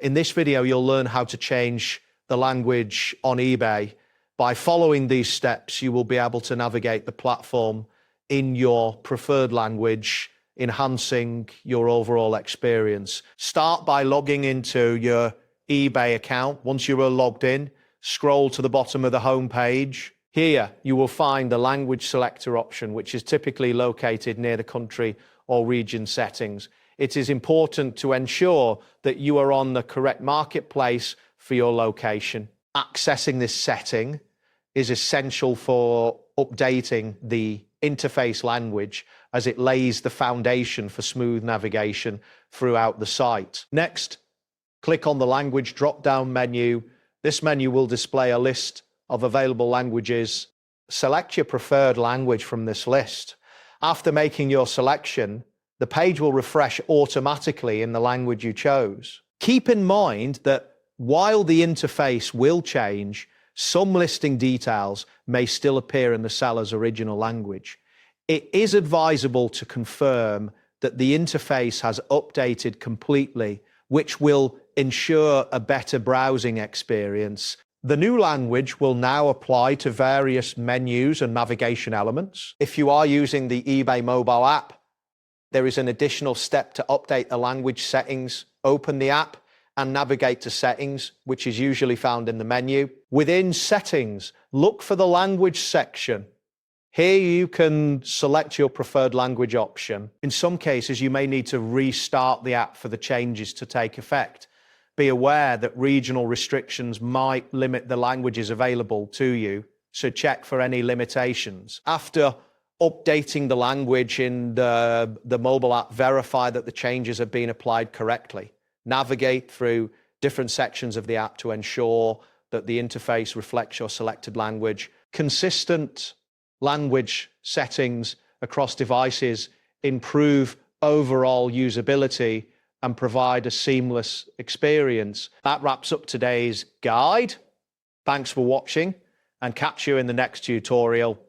In this video, you'll learn how to change the language on eBay. By following these steps, you will be able to navigate the platform in your preferred language, enhancing your overall experience. Start by logging into your eBay account. Once you are logged in, scroll to the bottom of the home page. Here, you will find the language selector option, which is typically located near the country or region settings. It is important to ensure that you are on the correct marketplace for your location. Accessing this setting is essential for updating the interface language, as it lays the foundation for smooth navigation throughout the site. Next, click on the language drop-down menu. This menu will display a list of available languages. Select your preferred language from this list. After making your selection, the page will refresh automatically in the language you chose. Keep in mind that while the interface will change, some listing details may still appear in the seller's original language. It is advisable to confirm that the interface has updated completely, which will ensure a better browsing experience. The new language will now apply to various menus and navigation elements. If you are using the eBay mobile app, there is an additional step to update the language settings. Open the app and navigate to settings, which is usually found in the menu. Within settings, look for the language section. Here you can select your preferred language option. In some cases, you may need to restart the app for the changes to take effect. Be aware that regional restrictions might limit the languages available to you, so check for any limitations. After updating the language in the mobile app, verify that the changes have been applied correctly. Navigate through different sections of the app to ensure that the interface reflects your selected language. Consistent language settings across devices improve overall usability and provide a seamless experience. That wraps up today's guide. Thanks for watching, and catch you in the next tutorial.